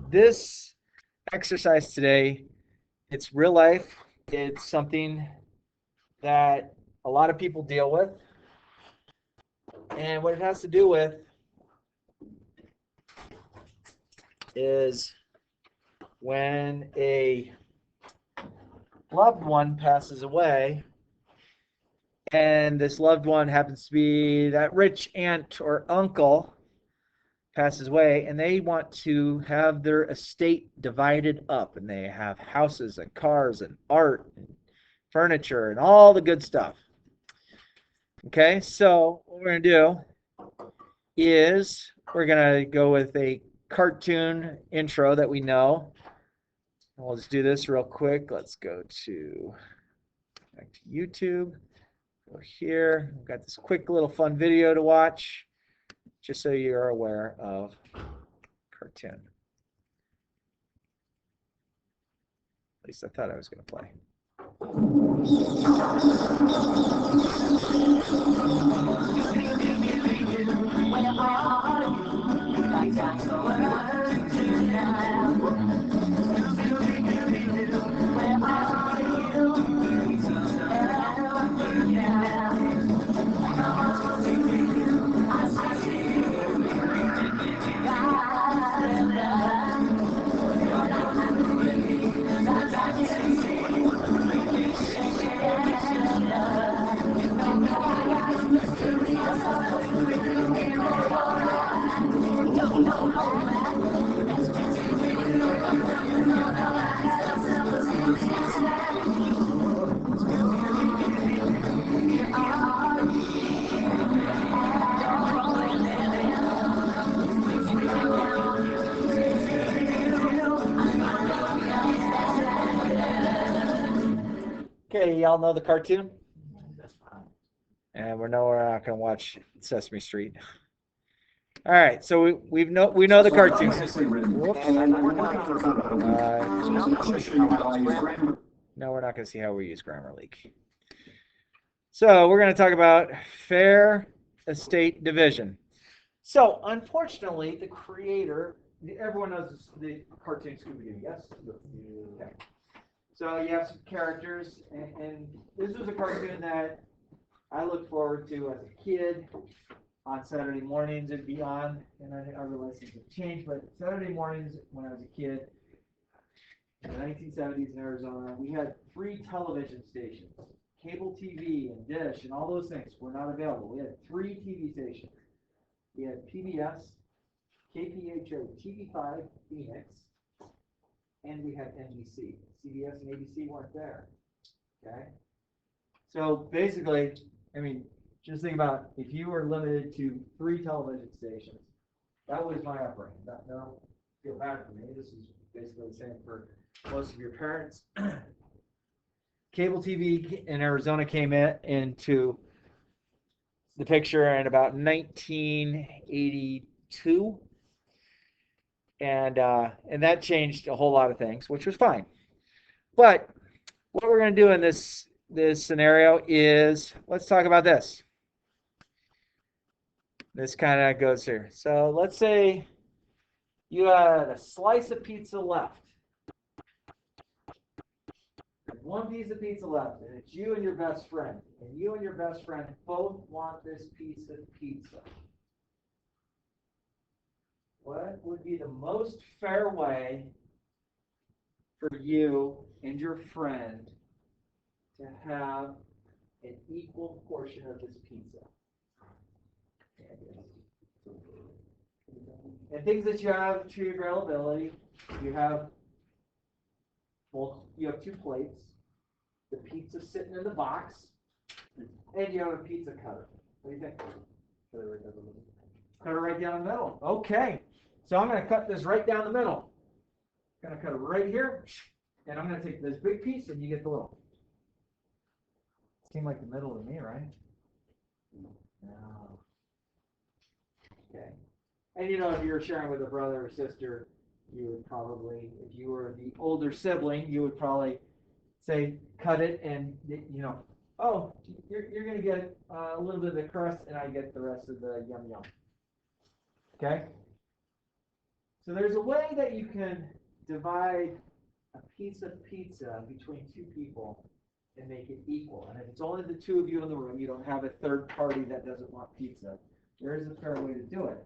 this exercise today, it's real life. It's something that a lot of people deal with. And what it has to do with is when a loved one passes away, and this loved one happens to be that rich aunt or uncle passes away, and they want to have their estate divided up, and they have houses and cars and art and furniture and all the good stuff. Okay, so what we're going to do is we're going to go with a cartoon intro that we know. We'll just do this real quick. Let's go back to YouTube. Go here. We've got this quick little fun video to watch, just so you're aware of cartoon. At least I thought I was going to play. Okay, y'all know the cartoon? And we're not going to watch Sesame Street. All right, so we know the cartoon. No, we're not going to see how we use Grammarly. So we're going to talk about fair estate division. So unfortunately, the creator, everyone knows the cartoon Scooby-Doo, yes? Okay. So you have some characters, and this was a cartoon that I looked forward to as a kid on Saturday mornings and beyond. And I realize things have changed, but Saturday mornings when I was a kid, in the 1970s in Arizona, we had 3 television stations. Cable TV and Dish and all those things were not available. We had 3 TV stations. We had PBS, KPHO TV5 Phoenix, and we had NBC. CBS and ABC weren't there. Okay? So basically, I mean, just think about if you were limited to 3 television stations, that was my upbringing. No, feel bad for me. This is basically the same for most of your parents. Cable TV in Arizona came into the picture in about 1982, and that changed a whole lot of things, which was fine. But what we're going to do in this scenario is let's talk about this. This kind of goes here. So let's say you had a slice of pizza left. One piece of pizza left, and it's you and your best friend. And you and your best friend both want this piece of pizza. What would be the most fair way for you and your friend to have an equal portion of this pizza? And things that you have to your availability, you have 2 plates, the pizza sitting in the box, and you have a pizza cutter. What do you think? Cut it right down the middle. Cut it right down the middle. Okay. So I'm going to cut this right down the middle. I'm going to cut it right here, and I'm going to take this big piece, and you get the little. Seemed like the middle to me, right? No. Okay. And if you're sharing with a brother or sister, you would probably, if you were the older sibling, you would probably say, cut it, and oh, you're going to get a little bit of the crust, and I get the rest of the yum yum. Okay? So there's a way that you can divide a piece of pizza between two people and make it equal. And if it's only the two of you in the room, you don't have a third party that doesn't want pizza, there is a fair way to do it.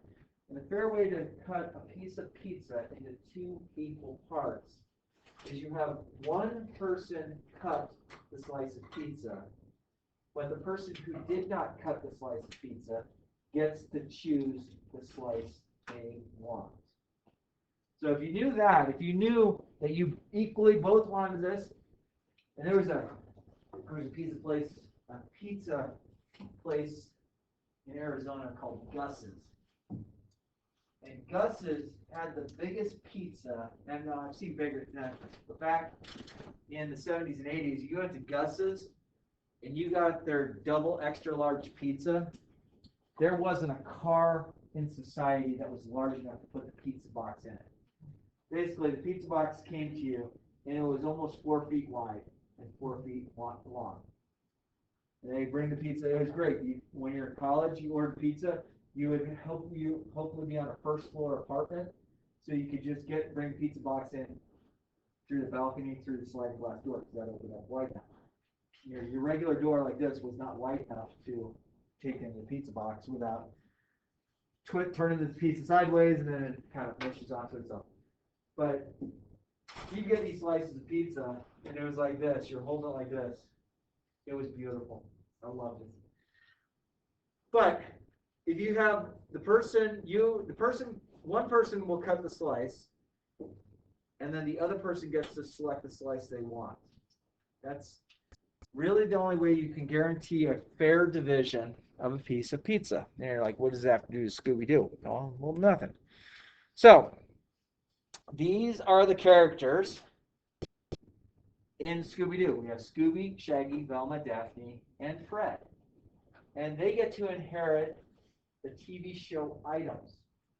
And the fair way to cut a piece of pizza into two equal parts is you have one person cut the slice of pizza, but the person who did not cut the slice of pizza gets to choose the slice they want. So if you knew that, if you knew that you equally both wanted this, and there was a pizza place in Arizona called Gus's. And Gus's had the biggest pizza, and I've seen bigger than that, but back in the 70s and 80s, you went to Gus's and you got their double extra large pizza. There wasn't a car in society that was large enough to put the pizza box in it. Basically, the pizza box came to you, and it was almost 4 feet wide and 4 feet long. And they bring the pizza. It was great. When you're in college, you ordered pizza. You would hopefully be on a first floor apartment, so you could just bring pizza box in through the balcony, through the sliding glass door, because that opened up wide enough. Your regular door like this was not wide enough to take in the pizza box without turning the pizza sideways, and then it kind of mushes onto itself. But you get these slices of pizza, and it was like this. You're holding it like this. It was beautiful. I loved it. But if you have one person will cut the slice, and then the other person gets to select the slice they want. That's really the only way you can guarantee a fair division of a piece of pizza. And you're like, what does that have to do with Scooby-Doo? Well, nothing. So, these are the characters in Scooby-Doo. We have Scooby, Shaggy, Velma, Daphne, and Fred. And they get to inherit the TV show items.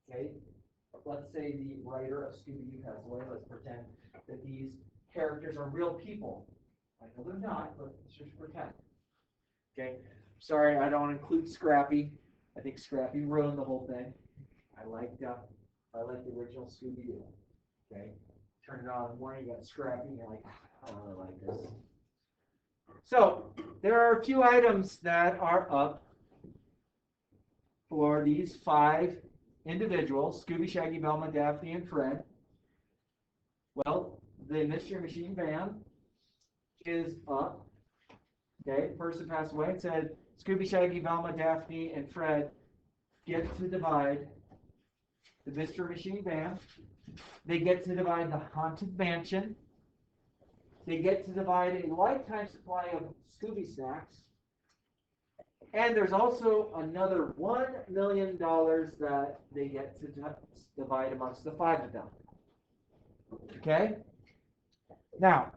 Okay? Let's say the writer of Scooby-Doo has away. Let's pretend that these characters are real people. I know they're not, but let's just pretend. Okay? Sorry, I don't include Scrappy. I think Scrappy ruined the whole thing. I like the original Scooby-Doo. Okay? Turn it on in the morning, you got Scrappy, and you're like, oh, I like this. So, there are a few items that are up for these 5 individuals, Scooby, Shaggy, Velma, Daphne, and Fred. Well, the Mystery Machine van is up. Okay, person passed away and said, Scooby, Shaggy, Velma, Daphne, and Fred get to divide the Mystery Machine van. They get to divide the Haunted Mansion. They get to divide a lifetime supply of Scooby snacks. And there's also another $1 million that they get to divide amongst the 5 of them. Okay? Now,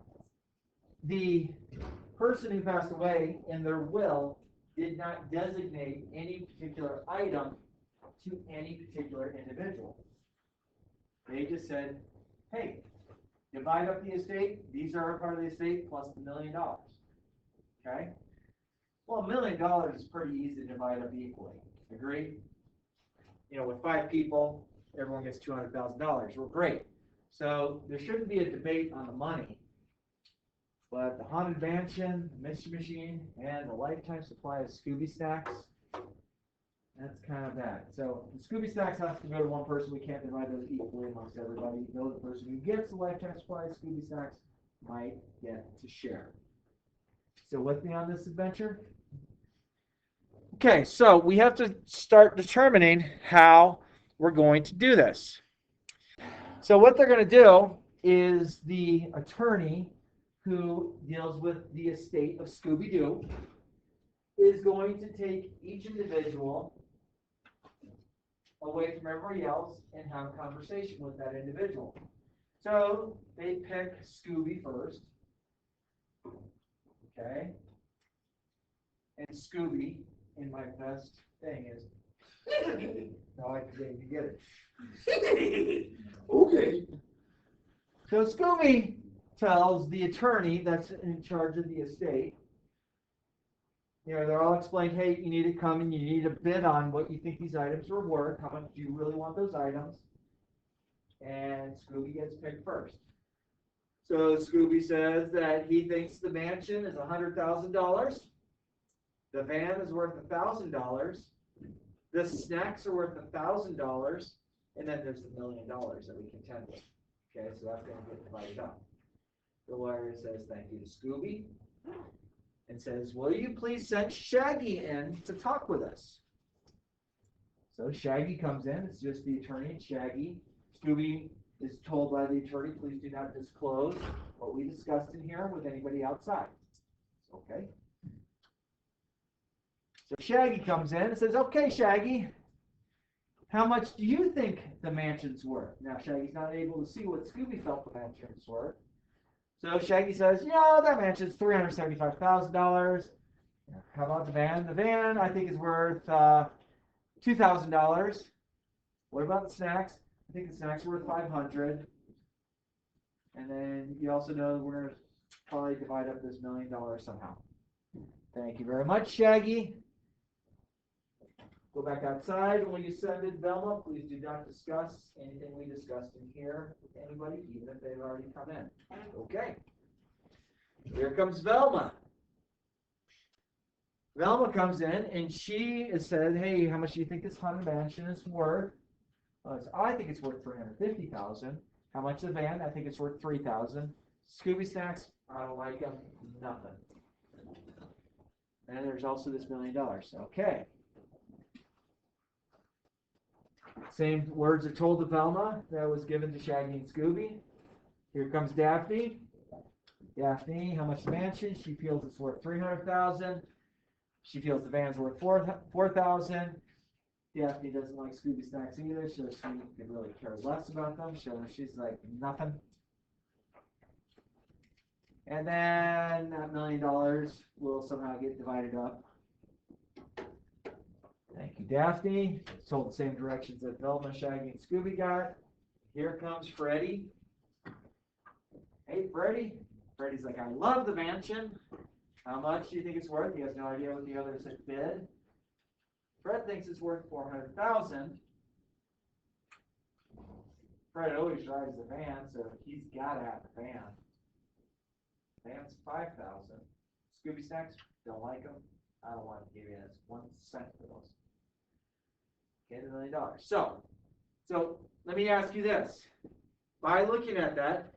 the person who passed away in their will did not designate any particular item to any particular individual. They just said, hey, divide up the estate. These are a part of the estate plus the $1 million. Okay? Well, $1 million is pretty easy to divide up equally. Agree? With 5 people, everyone gets $200,000. Well, great. So there shouldn't be a debate on the money. But the Haunted Mansion, the Mystery Machine, and the lifetime supply of Scooby snacks, that's kind of that. So the Scooby snacks has to go to one person. We can't divide those equally amongst everybody. The person who gets the lifetime supply of Scooby snacks might get to share. So with me on this adventure? Okay, so we have to start determining how we're going to do this. So what they're going to do is the attorney who deals with the estate of Scooby-Doo is going to take each individual away from everybody else and have a conversation with that individual. So they pick Scooby first. Okay? And Scooby, in my best thing, is no, I didn't get it. Okay. So Scooby tells the attorney that's in charge of the estate, they're all explained, hey, you need to come and you need to bid on what you think these items are worth. How much do you really want those items? and Scooby gets picked first. So Scooby says that he thinks the mansion is $100,000. The van is worth $1,000. The snacks are worth $1,000. And then there's the $1 million that we contend with. Okay, so that's going to get divided up. The lawyer says thank you to Scooby and says, will you please send Shaggy in to talk with us? So Shaggy comes in. It's just the attorney and Shaggy. Scooby is told by the attorney, please do not disclose what we discussed in here with anybody outside. Okay. So Shaggy comes in and says, okay, Shaggy, how much do you think the mansion's worth? Now, Shaggy's not able to see what Scooby felt the mansion's worth. So Shaggy says, that mansion's $375,000. How about the van? The van, I think, is worth $2,000. What about the snacks? I think the snacks are worth $500. And then you also know we're going to probably divide up this $1 million somehow. Thank you very much, Shaggy. Go back outside. When you send in Velma, please do not discuss anything we discussed in here with anybody, even if they've already come in. Okay. Here comes Velma. Velma comes in and she said, hey, how much do you think this haunted mansion is worth? I think it's worth $350,000. How much the van? I think it's worth $3,000. Scooby snacks, I don't like them. Nothing. And there's also this $1 million. Okay. Same words are told to Velma that was given to Shaggy and Scooby. Here comes Daphne. Daphne, how much the mansion? She feels it's worth $300,000. She feels the van's worth $4,000. Daphne doesn't like Scooby snacks either, so she could really care less about them. So she's like, nothing. And then that $1 million will somehow get divided up. Thank you, Daphne. It's told the same directions that Velma, Shaggy, and Scooby got. Here comes Freddy. Hey, Freddy. Freddy's like, I love the mansion. How much do you think it's worth? He has no idea what the others had bid. Fred thinks it's worth $400,000. Fred always drives the van, so he's got to have the van. Van's $5,000. Scooby snacks, don't like them. I don't want to give you 1 cent for those. Okay, $1 million. So let me ask you this. By looking at that,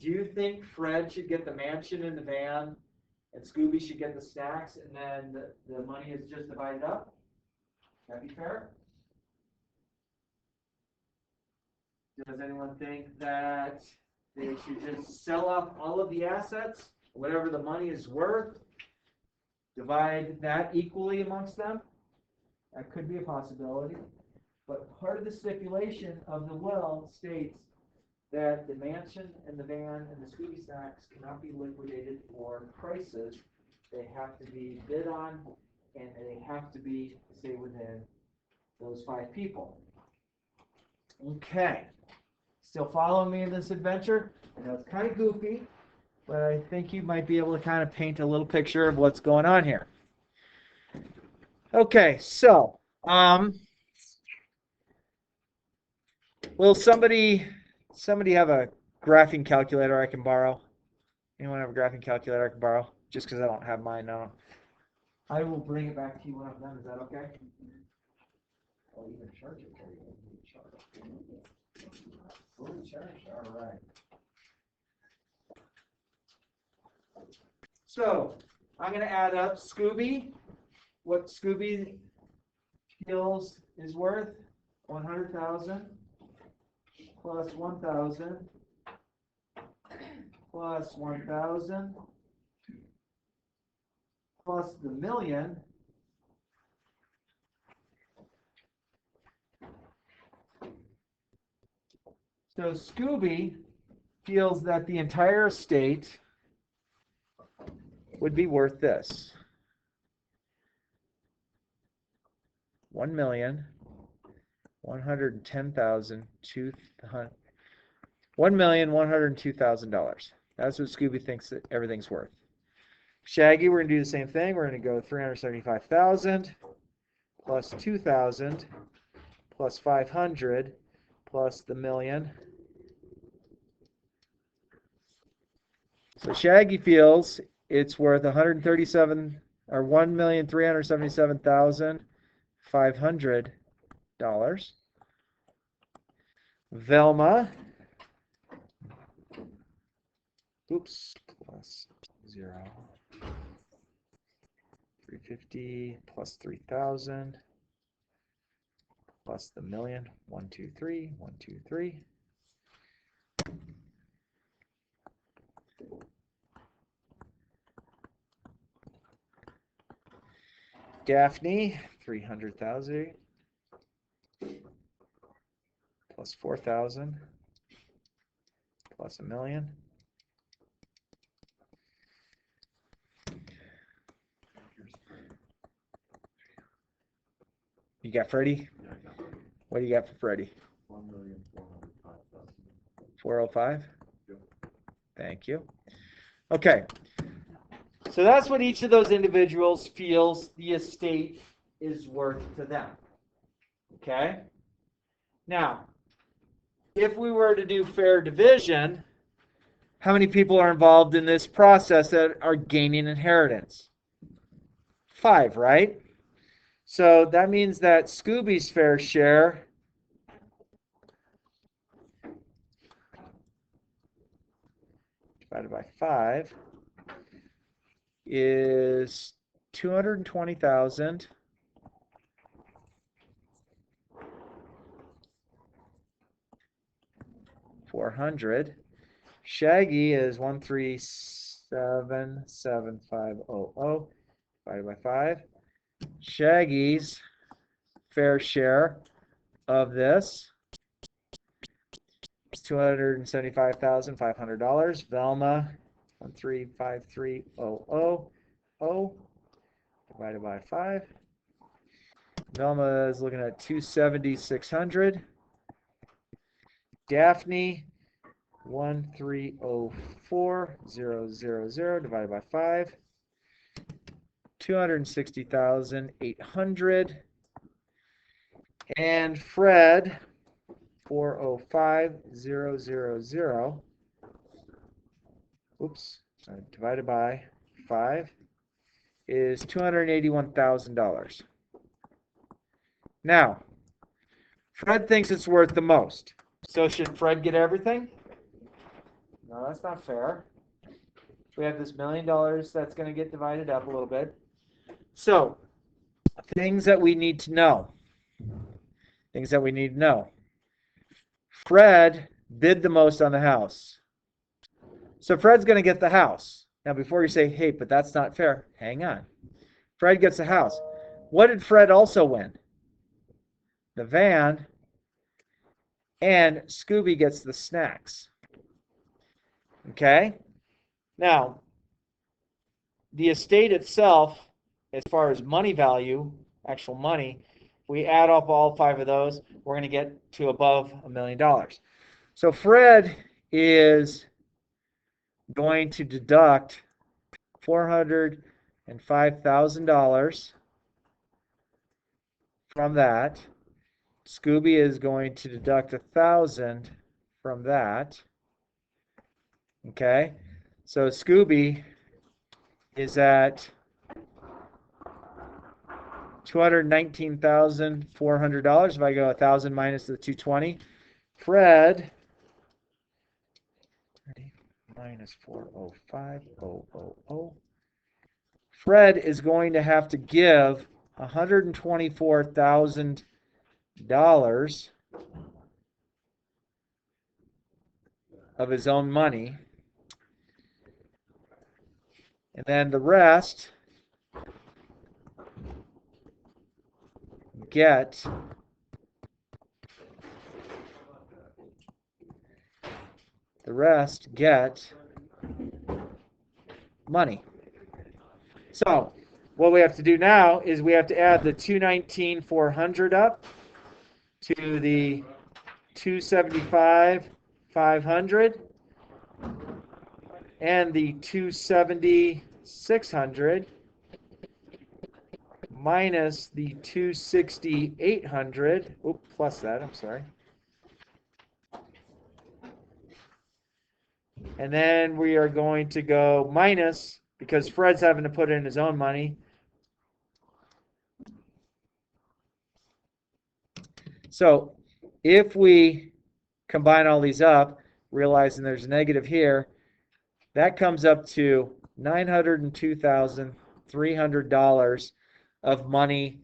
do you think Fred should get the mansion and the van, and Scooby should get the snacks, and then the money is just divided up? That be fair? Does anyone think that they should just sell off all of the assets, whatever the money is worth, divide that equally amongst them? That could be a possibility. But part of the stipulation of the will states that the mansion and the van and the Scooby snacks cannot be liquidated for prices. They have to be bid on, and they have to be, say, within those 5 people. Okay. Still following me in this adventure? I know it's kind of goofy, but I think you might be able to kind of paint a little picture of what's going on here. Okay, so, will somebody have a graphing calculator I can borrow? Anyone have a graphing calculator I can borrow? Just because I don't have mine now. I will bring it back to you when I'm done. Is that okay? Oh, you can charge it. Fully charged. All right. So I'm going to add up Scooby. What Scooby feels is worth 100,000 plus 1,000 plus 1,000 plus the million So Scooby feels that the entire estate would be worth this. 1,102,000. That's what Scooby thinks that everything's worth. Shaggy, we're going to do the same thing. We're going to go 375,000 plus 2,000 plus 500 plus the million So Shaggy feels it's worth 137 or $1,377,500. Velma, oops, plus 0, 350 plus 3,000 plus the million, 123, 123. Daphne, 300,000 plus 4,000 plus a million. You got Freddie? What do you got for Freddie? 405? Thank you. Okay. So that's what each of those individuals feels the estate is worth to them. Okay? Now, if we were to do fair division, how many people are involved in this process that are gaining inheritance? 5, right? So that means that Scooby's fair share divided by 5 is 220,000 400. Shaggy is 137,750 divided by 5. Shaggy's fair share of this is $275,500. Velma, 135,300 divided by 5. Velma is looking at 270,600. Daphne, 130,400 divided by 5. 260,800. And Fred, 405,000. Oops, divided by 5 is $281,000. Now, Fred thinks it's worth the most. So should Fred get everything? No, that's not fair. We have this $1 million that's going to get divided up a little bit. So, things that we need to know. Things that we need to know. Fred bid the most on the house. So Fred's going to get the house. Now, before you say, hey, but that's not fair, hang on. Fred gets the house. What did Fred also win? The van. And Scooby gets the snacks. Okay? Now, the estate itself, as far as money value, actual money, if we add up all 5 of those, we're going to get to above $1 million. So Fred is going to deduct $405,000 from that. Scooby is going to deduct 1,000 from that. Okay, so Scooby is at $219,400. If I go 1,000 minus the 220, Fred minus 405,000. Fred is going to have to give $124,000 of his own money, and then the rest get money. So what we have to do now is we have to add the 219,400 up to the 275,500 and the 270,600 minus the 260,800. Oops, plus that, I'm sorry. And then we are going to go minus, because Fred's having to put in his own money. So if we combine all these up, realizing there's a negative here, that comes up to $902,300 of money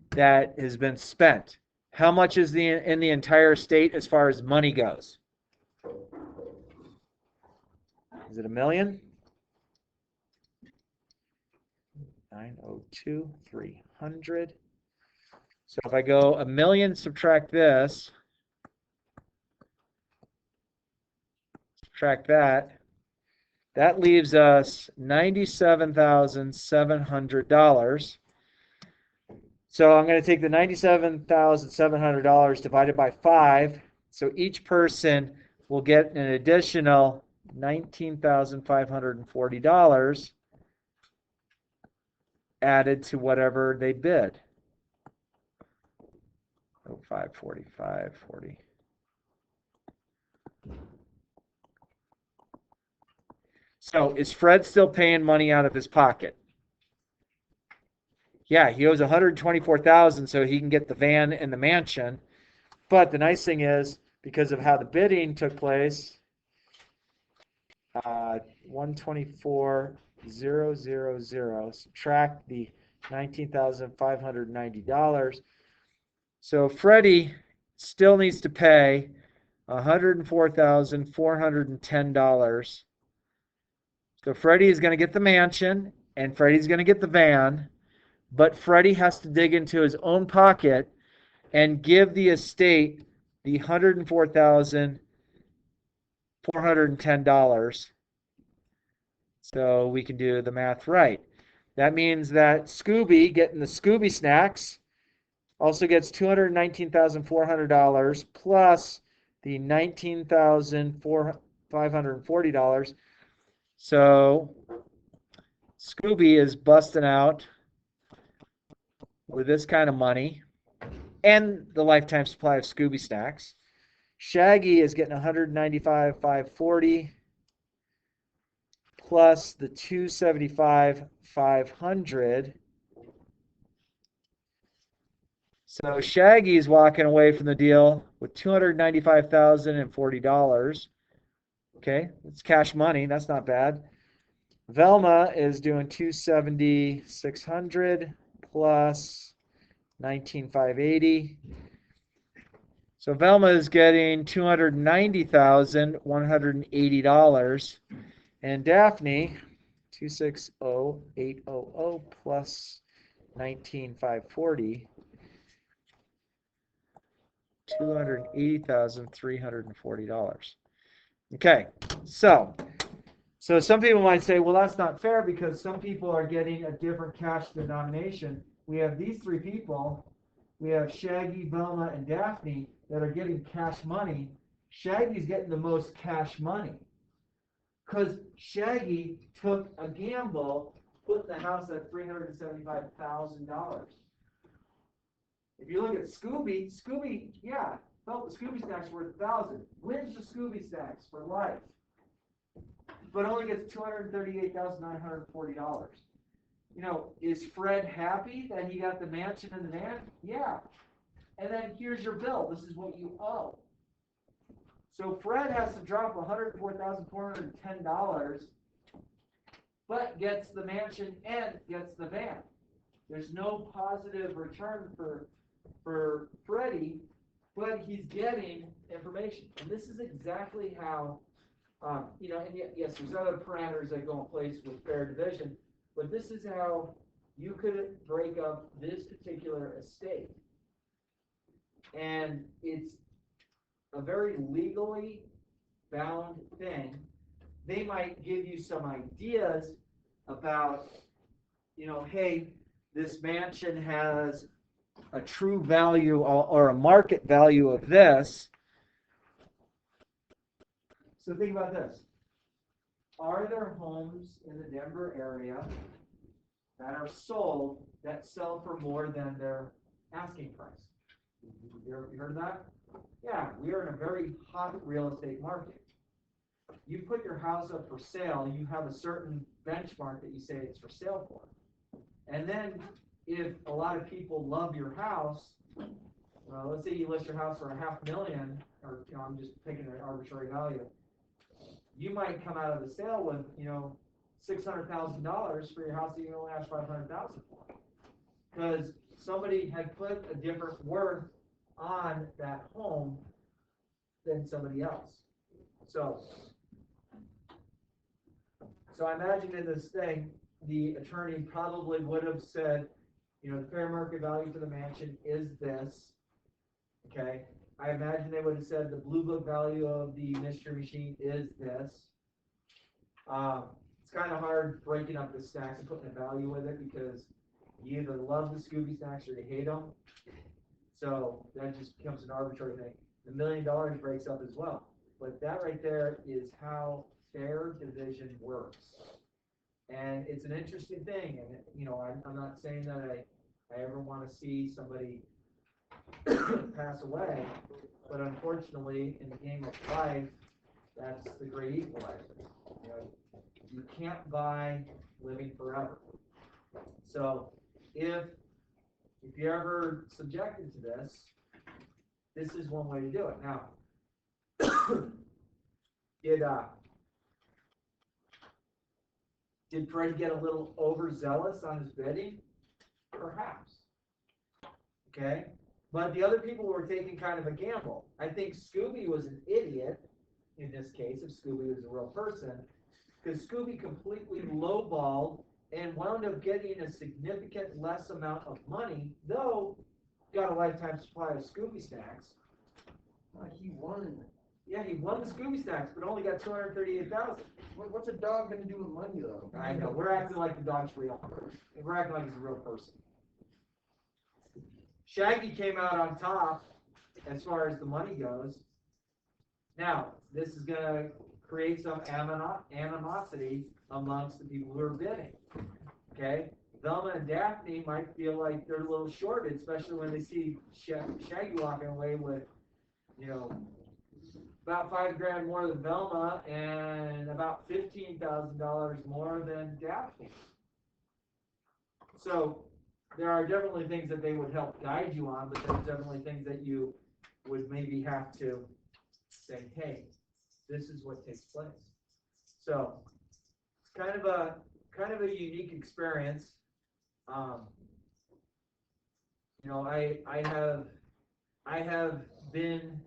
that has been spent. How much is in the entire state as far as money goes? Is it $1 million? 902,300. So if I go $1 million, subtract this, subtract that, that leaves us $97,700. So I'm going to take the $97,700 divided by 5. So each person will get an additional $19,540 added to whatever they bid. Oh, 540. So is Fred still paying money out of his pocket? Yeah, he owes $124,000 so he can get the van and the mansion. But the nice thing is, because of how the bidding took place, 124,000, subtract the $19,590. So Freddie still needs to pay $104,410. So Freddie is going to get the mansion and Freddie's going to get the van, but Freddie has to dig into his own pocket and give the estate the $104,410. So we can do the math right. That means that Scooby, getting the Scooby snacks, also gets $219,400 plus the $19,540. So Scooby is busting out with this kind of money and the lifetime supply of Scooby snacks. Shaggy is getting $195,540 plus the $275,500. So Shaggy is walking away from the deal with $295,040. Okay, it's cash money. That's not bad. Velma is doing $270,600 plus $19,580. So Velma is getting $290,180. And Daphne, $260,800 plus $19,540. $280,340. Okay, so some people might say, well, that's not fair because some people are getting a different cash denomination. We have these three people. We have Shaggy, Velma, and Daphne that are getting cash money. Shaggy's getting the most cash money because Shaggy took a gamble putting the house at $375,000. If you look at Scooby, yeah, felt the Scooby snacks worth $1,000. Wins the Scooby snacks for life, but only gets $238,940. You know, is Fred happy that he got the mansion and the van? Yeah. And then here's your bill. This is what you owe. So Fred has to drop $104,410, but gets the mansion and gets the van. There's no positive return for Freddie, but he's getting information. And this is exactly how, you know, and yes, there's other parameters that go in place with fair division, but this is how you could break up this particular estate. And it's a very legally bound thing. They might give you some ideas about, you know, hey, this mansion has a true value or a market value of this. So think about this. Are there homes in the Denver area that are sold that sell for more than their asking price? You heard of that? Yeah, we are in a very hot real estate market. you put your house up for sale, you have a certain benchmark that you say it's for sale for. And then if a lot of people love your house, well, let's say you list your house for $500,000, or I'm just picking an arbitrary value. You might come out of the sale with $600,000 for your house that you only ask $500,000 for, because somebody had put a different worth on that home than somebody else. So I imagine in this thing, the attorney probably would have said, the fair market value for the mansion is this. Okay. I imagine they would have said the blue book value of the mystery machine is this. It's kind of hard breaking up the snacks and putting a value with it, because you either love the Scooby snacks or you hate them. So that just becomes an arbitrary thing. The $1 million breaks up as well. But that right there is how fair division works. And it's an interesting thing. And, I'm not saying that I ever want to see somebody pass away, but unfortunately, in the game of life, that's the great equalizer. You can't buy living forever. So if you're ever subjected to this is one way to do it. Now, did Freddie get a little overzealous on his bidding? Perhaps. Okay? But the other people were taking kind of a gamble. I think Scooby was an idiot in this case, if Scooby was a real person, because Scooby completely lowballed and wound up getting a significant less amount of money, though got a lifetime supply of Scooby snacks. He won. Yeah, he won the Scooby snacks, but only got $238,000. What's a dog going to do with money, though? I know. We're acting like the dog's real. We're acting like he's a real person. Shaggy came out on top as far as the money goes. Now, this is going to create some animosity amongst the people who are bidding. Okay? Velma and Daphne might feel like they're a little shorted, especially when they see Shaggy walking away with, about $5,000 more than Velma and about $15,000 more than Daphne. So there are definitely things that they would help guide you on, but there's definitely things that you would maybe have to say, hey, this is what takes place. So it's kind of a unique experience. I have been,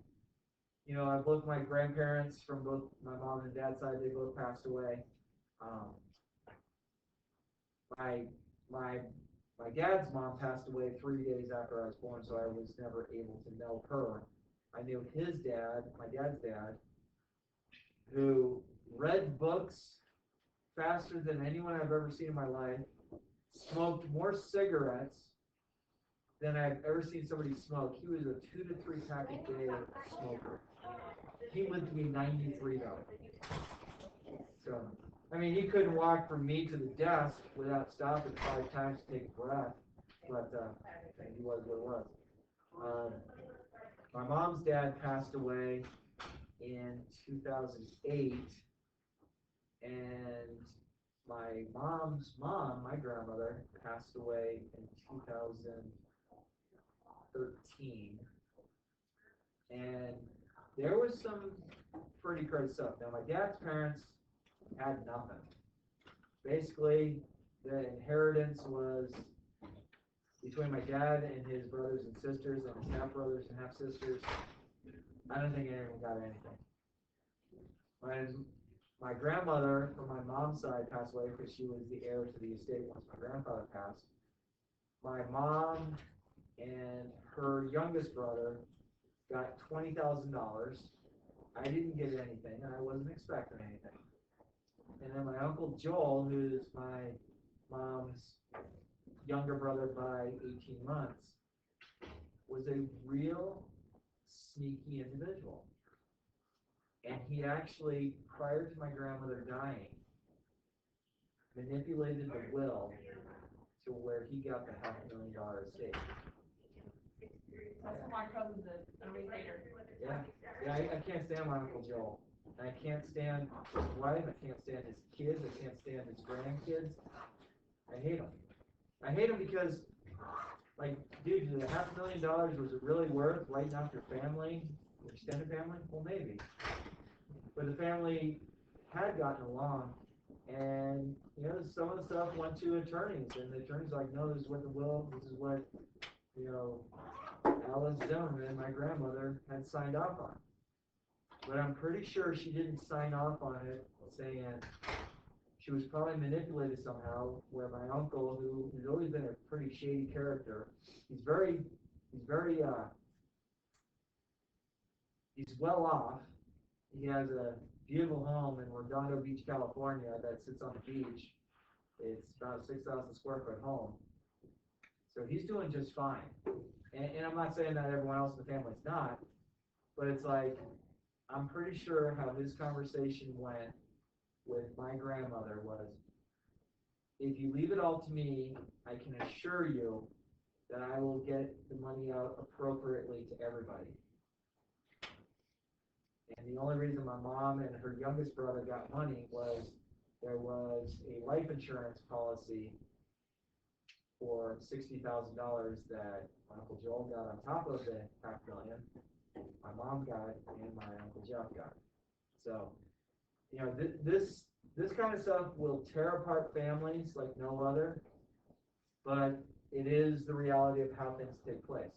both my grandparents from both my mom and dad's side, they both passed away. My dad's mom passed away 3 days after I was born, so I was never able to know her. I knew his dad, my dad's dad, who read books faster than anyone I've ever seen in my life, smoked more cigarettes than I've ever seen somebody smoke. He was a 2 to 3 pack a day smoker. He lived to be 93 though. So, he couldn't walk from me to the desk without stopping 5 times to take a breath, but he was what it was. My mom's dad passed away in 2008, and my mom's mom, my grandmother, passed away in 2013, and there was some pretty crazy stuff. Now, my dad's parents had nothing. Basically, the inheritance was between my dad and his brothers and sisters and his half brothers and half sisters. I don't think anyone got anything. When my grandmother from my mom's side passed away, because she was the heir to the estate once my grandfather passed, my mom and her youngest brother got $20,000. I didn't get anything, and I wasn't expecting anything. And then my Uncle Joel, who's my mom's younger brother by 18 months, was a real sneaky individual. And he actually, prior to my grandmother dying, manipulated the will to where he got the $500,000 estate. That's what my cousin did, a retailer. Yeah, I can't stand my Uncle Joel. And I can't stand his wife. I can't stand his kids. I can't stand his grandkids. I hate him. I hate him because, like, dude, the $500,000 was it really worth lighting up your family, your extended family? Well, maybe. But the family had gotten along, and you know, some of the stuff went to attorneys, and the attorneys like, no, this is what the will, this is what, you know, Alice Zimmerman, my grandmother, had signed off on. But I'm pretty sure she didn't sign off on it saying she was probably manipulated somehow, where my uncle, who's always been a pretty shady character, he's well off. He has a beautiful home in Redondo Beach, California that sits on the beach. It's about a 6,000 square foot home. So he's doing just fine. And I'm not saying that everyone else in the family's not, but it's like, I'm pretty sure how this conversation went with my grandmother was, if you leave it all to me, I can assure you that I will get the money out appropriately to everybody. And the only reason my mom and her youngest brother got money was there was a life insurance policy for $60,000 that my Uncle Joel got on top of the $500,000, my mom got, and my Uncle Jeff got. So, you know, this kind of stuff will tear apart families like no other, but it is the reality of how things take place.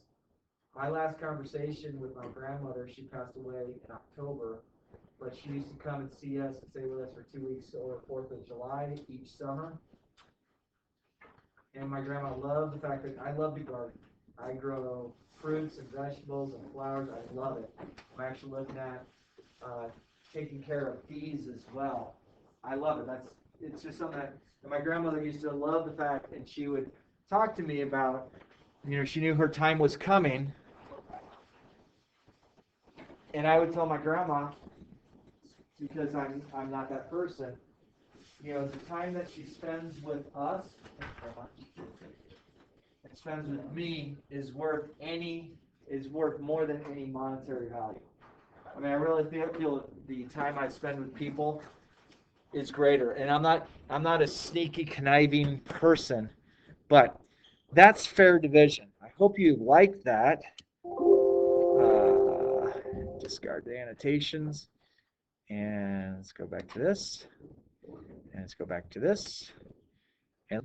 My last conversation with my grandmother, she passed away in October, but she used to come and see us and stay with us for 2 weeks over 4th of July each summer. And my grandma loved the fact that I love to garden. I grow fruits and vegetables and flowers. I love it. I'm actually looking at taking care of bees as well. I love it. It's just something that my grandmother used to love the fact, and she would talk to me about, you know, she knew her time was coming. And I would tell my grandma, because I'm not that person, you know, the time that she spends with us and spends with me is worth more than any monetary value. I mean, I really feel the time I spend with people is greater. And I'm not a sneaky, conniving person, but that's fair division. I hope you like that. Discard the annotations, and let's go back to this, and let's go back to this, and